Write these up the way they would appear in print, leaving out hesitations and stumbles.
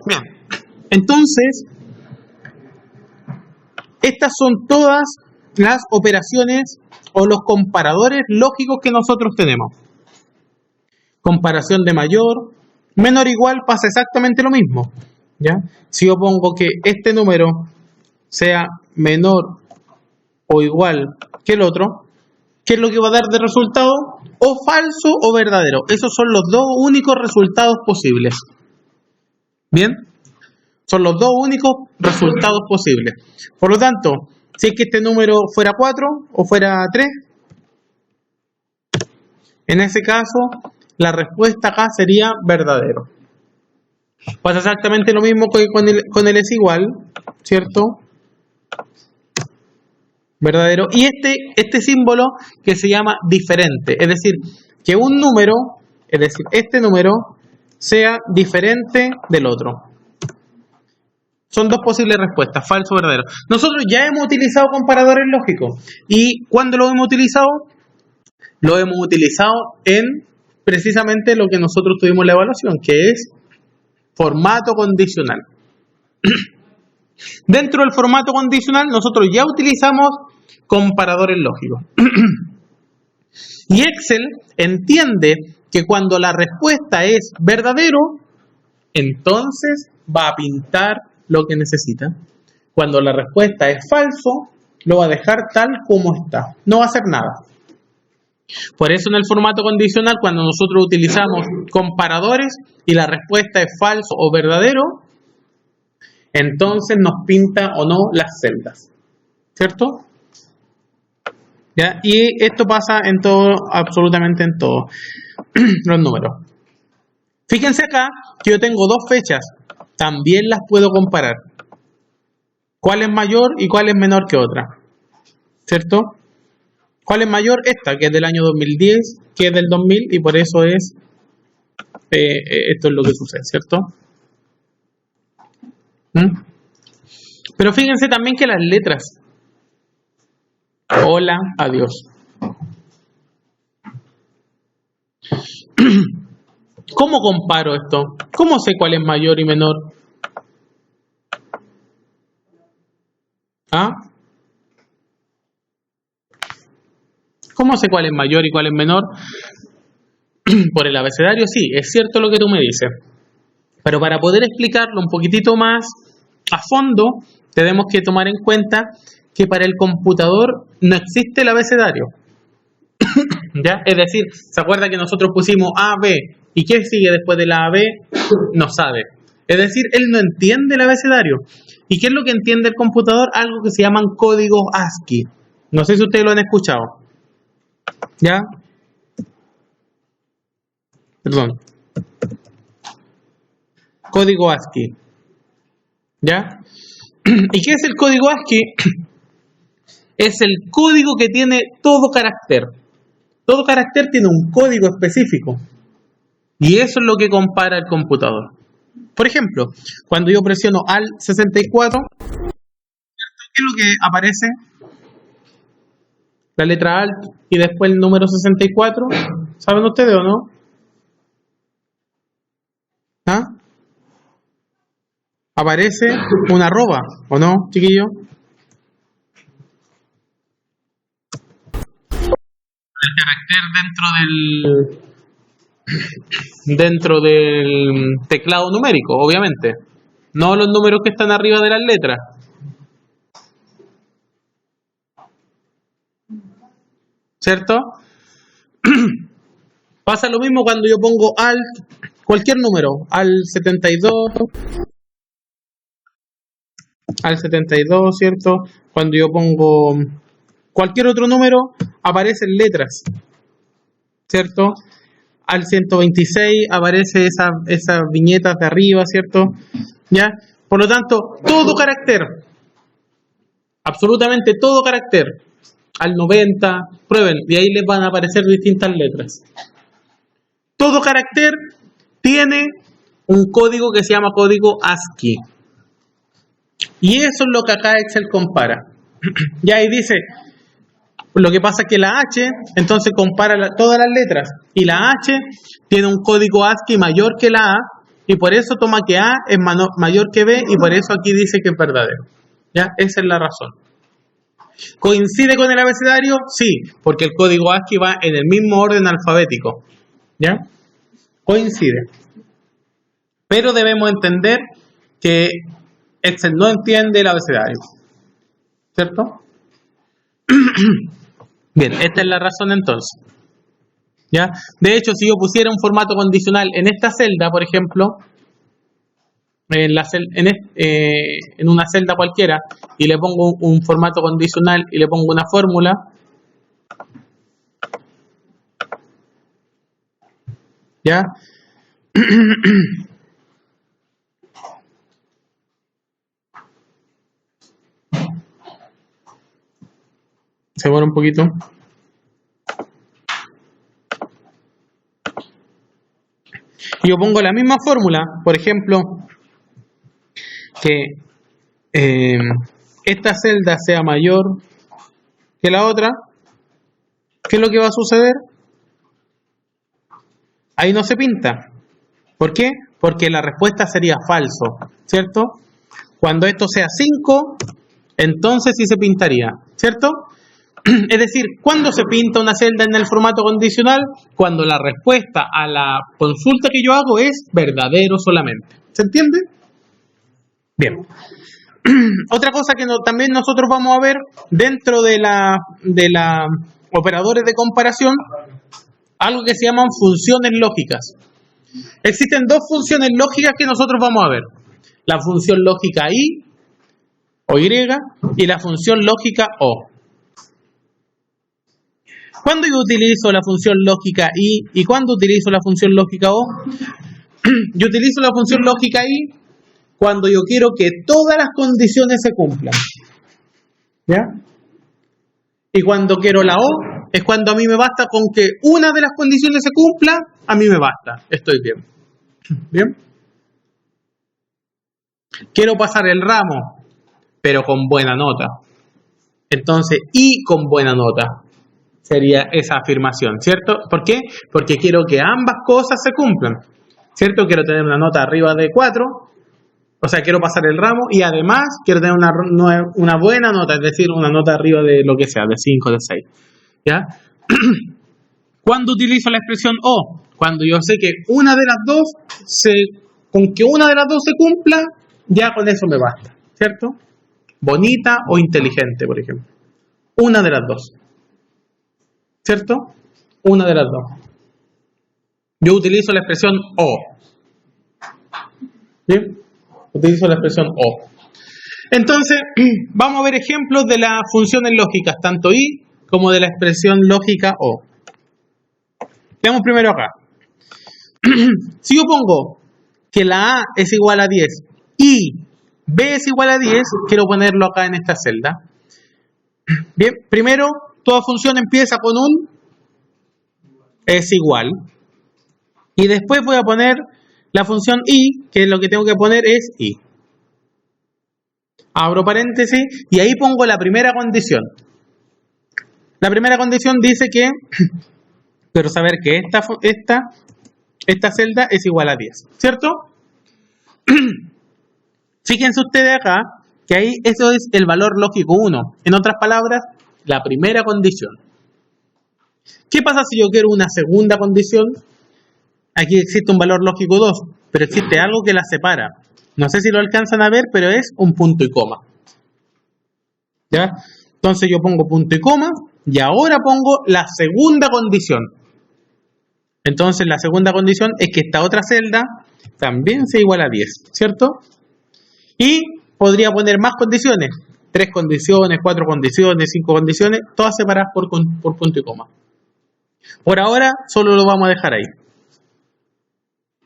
Bien, entonces, estas son todas las operaciones o los comparadores lógicos que nosotros tenemos. Comparación de mayor, menor, igual, pasa exactamente lo mismo, ¿ya? Si yo pongo que este número sea menor o igual que el otro, ¿qué es lo que va a dar de resultado? O falso o verdadero. Esos son los dos únicos resultados posibles. ¿Bien? Son los dos únicos resultados posibles. Por lo tanto, si es que este número fuera 4 o fuera 3, en ese caso, la respuesta acá sería verdadero. Pasa exactamente lo mismo que con el es igual, ¿cierto? Verdadero. Y este símbolo que se llama diferente, es decir, que un número, es decir, este número, sea diferente del otro. Son dos posibles respuestas, falso o verdadero. Nosotros ya hemos utilizado comparadores lógicos. ¿Y cuándo lo hemos utilizado? Lo hemos utilizado en precisamente lo que nosotros tuvimos en la evaluación, que es formato condicional. Dentro del formato condicional nosotros ya utilizamos comparadores lógicos. Y Excel entiende que cuando la respuesta es verdadero, entonces va a pintar lo que necesita. Cuando la respuesta es falso, lo va a dejar tal como está. No va a hacer nada. Por eso en el formato condicional, cuando nosotros utilizamos comparadores y la respuesta es falso o verdadero, entonces nos pinta o no las celdas. ¿Cierto? ¿Ya? Y esto pasa en todo, absolutamente en todos los números. Fíjense acá que yo tengo dos fechas. También las puedo comparar. ¿Cuál es mayor y cuál es menor que otra? ¿Cierto? ¿Cuál es mayor? Esta, que es del año 2010, que es del 2000, y por eso es esto es lo que sucede, ¿cierto? Pero fíjense también que las letras. Hola, adiós. ¿Cómo comparo esto? ¿Cómo sé cuál es mayor y menor? ¿Ah? ¿Cómo sé cuál es mayor y cuál es menor? Por el abecedario, sí, es cierto lo que tú me dices. Pero para poder explicarlo un poquitito más a fondo, tenemos que tomar en cuenta que para el computador no existe el abecedario. ¿Ya? Es decir, ¿se acuerda que nosotros pusimos A, B? ¿Y qué sigue después de la A, B? No sabe. Es decir, él no entiende el abecedario. ¿Y qué es lo que entiende el computador? Algo que se llaman códigos ASCII. No sé si ustedes lo han escuchado. ¿Ya? Perdón. Código ASCII. ¿Ya? ¿Y qué es el código ASCII? Es el código que tiene todo carácter. Todo carácter tiene un código específico. Y eso es lo que compara el computador. Por ejemplo, cuando yo presiono Alt 64, ¿qué es lo que aparece? La letra Alt y después el número 64. ¿Saben ustedes o no? ¿Ah? Aparece una arroba, ¿o no, chiquillo? El carácter dentro del teclado numérico, obviamente. No los números que están arriba de las letras. ¿Cierto? Pasa lo mismo cuando yo pongo Alt, cualquier número, al 72, ¿cierto? Cuando yo pongo cualquier otro número, aparecen letras, ¿cierto? Al 126 aparece esas viñetas de arriba, ¿cierto? ¿Ya? Por lo tanto, todo carácter, absolutamente todo carácter, al 90, prueben, y ahí les van a aparecer distintas letras. Todo carácter tiene un código que se llama código ASCII. Y eso es lo que acá Excel compara. Y ahí dice, lo que pasa es que la H, entonces compara todas las letras. Y la H tiene un código ASCII mayor que la A, y por eso toma que A es mayor que B y por eso aquí dice que es verdadero. ¿Ya? Esa es la razón. ¿Coincide con el abecedario? Sí, porque el código ASCII va en el mismo orden alfabético. ¿Ya? Coincide. Pero debemos entender que Excel no entiende el abecedario. ¿Cierto? Bien, esta es la razón entonces. ¿Ya? De hecho, si yo pusiera un formato condicional en esta celda, por ejemplo, en una celda cualquiera, y le pongo un formato condicional y le pongo una fórmula, ¿ya? Se muere un poquito. Y yo pongo la misma fórmula, por ejemplo, que esta celda sea mayor que la otra, ¿qué es lo que va a suceder? Ahí no se pinta. ¿Por qué? Porque la respuesta sería falso, ¿cierto? Cuando esto sea 5, entonces sí se pintaría, ¿cierto? Es decir, ¿cuándo se pinta una celda en el formato condicional? Cuando la respuesta a la consulta que yo hago es verdadero solamente. ¿Se entiende? Bien. Otra cosa que también nosotros vamos a ver dentro de la operadores de comparación, algo que se llaman funciones lógicas. Existen dos funciones lógicas que nosotros vamos a ver. La función lógica I o Y y la función lógica O. ¿Cuándo yo utilizo la función lógica I y cuándo utilizo la función lógica O? Yo utilizo la función lógica I cuando yo quiero que todas las condiciones se cumplan. ¿Ya? Y cuando quiero la O, es cuando a mí me basta con que una de las condiciones se cumpla, a mí me basta. Estoy bien. ¿Bien? Quiero pasar el ramo, pero con buena nota. Entonces, I con buena nota sería esa afirmación, ¿cierto? ¿Por qué? Porque quiero que ambas cosas se cumplan, ¿cierto? Quiero tener una nota arriba de 4, o sea, quiero pasar el ramo y además quiero tener una buena nota, es decir, una nota arriba de lo que sea, de 5, de 6, ¿ya? ¿Cuándo utilizo la expresión O? Cuando yo sé que una de las dos, con que una de las dos se cumpla, ya con eso me basta, ¿cierto? Bonita o inteligente, por ejemplo. Una de las dos. ¿Cierto? Una de las dos. Yo utilizo la expresión O. ¿Bien? Utilizo la expresión O. Entonces, vamos a ver ejemplos de las funciones lógicas, tanto I como de la expresión lógica O. Veamos primero acá. Si yo pongo que la A es igual a 10 y B es igual a 10, quiero ponerlo acá en esta celda. Bien, primero, toda función empieza con un es igual. Y después voy a poner la función I, que lo que tengo que poner es I. Abro paréntesis y ahí pongo la primera condición. La primera condición dice que quiero saber que esta celda es igual a 10, ¿cierto? Fíjense ustedes acá que ahí eso es el valor lógico 1. En otras palabras, la primera condición. ¿Qué pasa si yo quiero una segunda condición? Aquí existe un valor lógico 2, pero existe algo que la separa. No sé si lo alcanzan a ver, pero es un punto y coma. ¿Ya? Entonces yo pongo punto y coma y ahora pongo la segunda condición. Entonces la segunda condición es que esta otra celda también sea igual a 10, ¿cierto? Y podría poner más condiciones. 3 condiciones, 4 condiciones, 5 condiciones, todas separadas por punto y coma. Por ahora solo lo vamos a dejar ahí.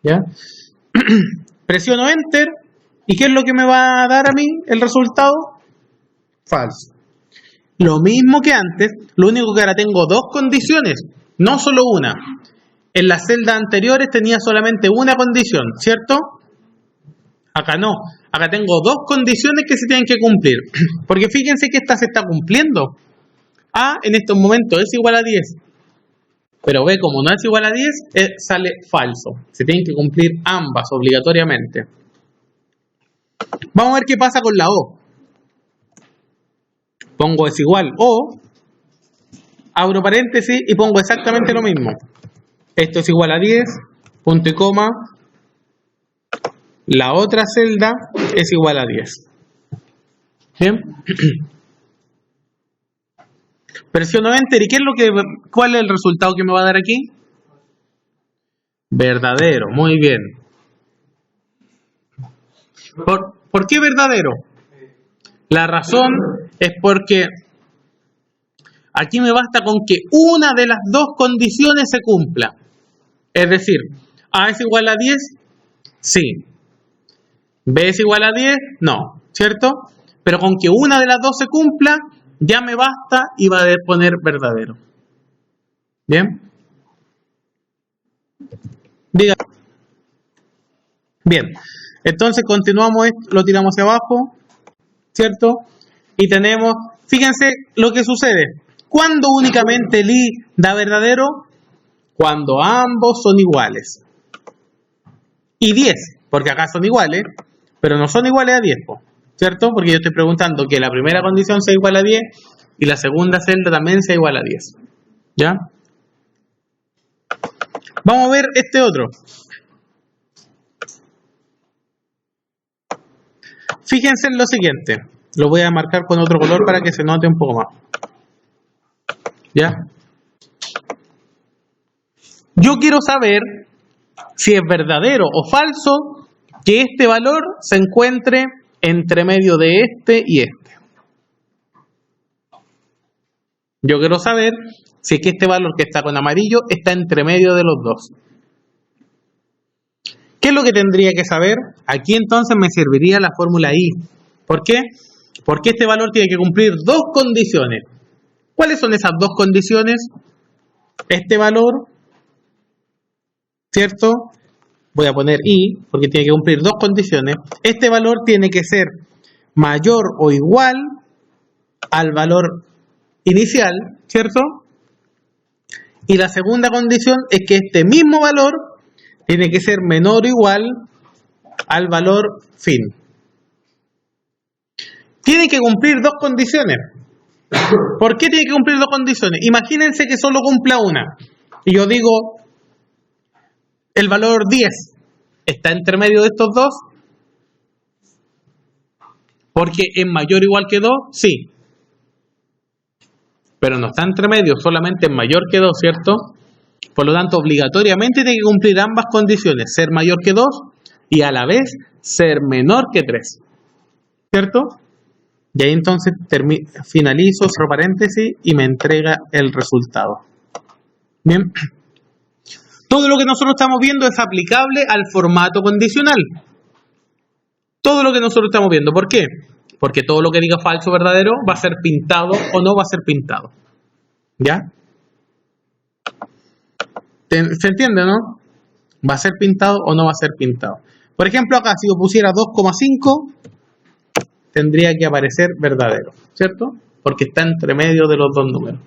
¿Ya? Presiono Enter. ¿Y qué es lo que me va a dar a mí el resultado? Falso. Lo mismo que antes, lo único que ahora tengo dos condiciones, no solo una. En las celdas anteriores tenía solamente una condición, ¿cierto? Acá no. Acá tengo dos condiciones que se tienen que cumplir. Porque fíjense que esta se está cumpliendo. A en estos momentos es igual a 10. Pero B, como no es igual a 10, sale falso. Se tienen que cumplir ambas obligatoriamente. Vamos a ver qué pasa con la O. Pongo es igual o, abro paréntesis y pongo exactamente lo mismo. Esto es igual a 10, punto y coma. La otra celda es igual a 10. ¿Bien? Presiono Enter. ¿Y cuál es el resultado que me va a dar aquí? Verdadero. Muy bien. ¿Por qué verdadero? La razón es porque aquí me basta con que una de las dos condiciones se cumpla. Es decir, A es igual a 10, sí. B es igual a 10, no. ¿Cierto? Pero con que una de las dos se cumpla, ya me basta y va a poner verdadero. ¿Bien? Diga. Bien. Entonces continuamos esto, lo tiramos hacia abajo. ¿Cierto? Y tenemos, fíjense lo que sucede. ¿Cuándo únicamente el I da verdadero? Cuando ambos son iguales. Y 10, porque acá son iguales, pero no son iguales a 10, ¿cierto? Porque yo estoy preguntando que la primera condición sea igual a 10 y la segunda celda también sea igual a 10. ¿Ya? Vamos a ver este otro. Fíjense en lo siguiente. Lo voy a marcar con otro color para que se note un poco más. ¿Ya? Yo quiero saber si es verdadero o falso que este valor se encuentre entre medio de este y este. Yo quiero saber si es que este valor que está con amarillo está entre medio de los dos. ¿Qué es lo que tendría que saber? Aquí entonces me serviría la fórmula I. ¿Por qué? Porque este valor tiene que cumplir dos condiciones. ¿Cuáles son esas dos condiciones? Este valor, ¿cierto? Voy a poner I, porque tiene que cumplir dos condiciones. Este valor tiene que ser mayor o igual al valor inicial, ¿cierto? Y la segunda condición es que este mismo valor tiene que ser menor o igual al valor fin. Tiene que cumplir dos condiciones. ¿Por qué tiene que cumplir dos condiciones? Imagínense que solo cumpla una. Y yo digo, el valor 10 está entre medio de estos dos. Porque es mayor o igual que 2, sí. Pero no está entre medio, solamente es mayor que 2, ¿cierto? Por lo tanto, obligatoriamente tiene que cumplir ambas condiciones. Ser mayor que 2 y a la vez ser menor que 3. ¿Cierto? Y ahí entonces finalizo, cierro paréntesis y me entrega el resultado. Bien. Todo lo que nosotros estamos viendo es aplicable al formato condicional. Todo lo que nosotros estamos viendo. ¿Por qué? Porque todo lo que diga falso o verdadero va a ser pintado o no va a ser pintado. ¿Ya? ¿Se entiende, no? ¿Va a ser pintado o no va a ser pintado? Por ejemplo, acá si yo pusiera 2,5, tendría que aparecer verdadero, ¿cierto? Porque está entre medio de los dos números.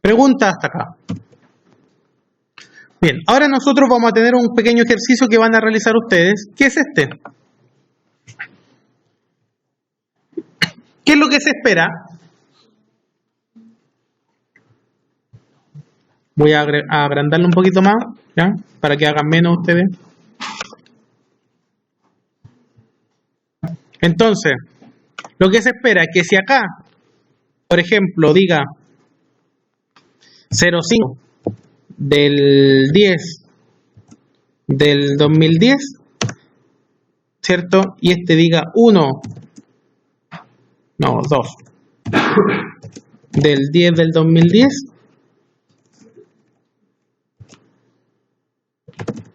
Pregunta hasta acá. Bien, ahora nosotros vamos a tener un pequeño ejercicio que van a realizar ustedes. ¿Qué es este? ¿Qué es lo que se espera? Voy a agrandarlo un poquito más, ¿ya? Para que hagan menos ustedes. Entonces, lo que se espera es que si acá, por ejemplo, diga 0,5 del 10 del 2010, ¿cierto? Y este diga 1, no, 2 del 10 del 2010,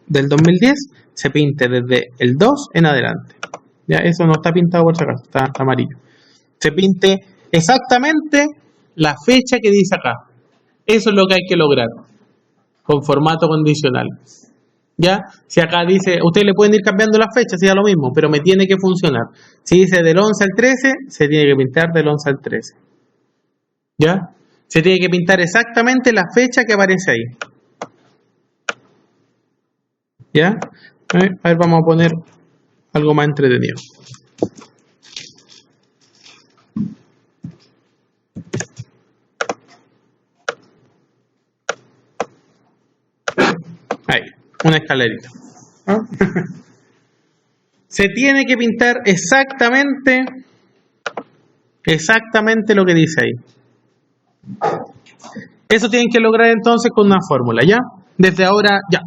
del 2010, se pinte desde el 2 en adelante. Ya, eso no está pintado por si acaso, está amarillo. Se pinte exactamente la fecha que dice acá. Eso es lo que hay que lograr con formato condicional. ¿Ya? Si acá dice, ustedes le pueden ir cambiando las fechas, si da lo mismo, pero me tiene que funcionar. Si dice del 11 al 13, se tiene que pintar del 11 al 13. ¿Ya? Se tiene que pintar exactamente la fecha que aparece ahí. ¿Ya? A ver, vamos a poner algo más entretenido. Ahí, una escalerita. ¿Ah? Se tiene que pintar exactamente lo que dice ahí. Eso tienen que lograr entonces con una fórmula, ¿ya? Desde ahora, ya.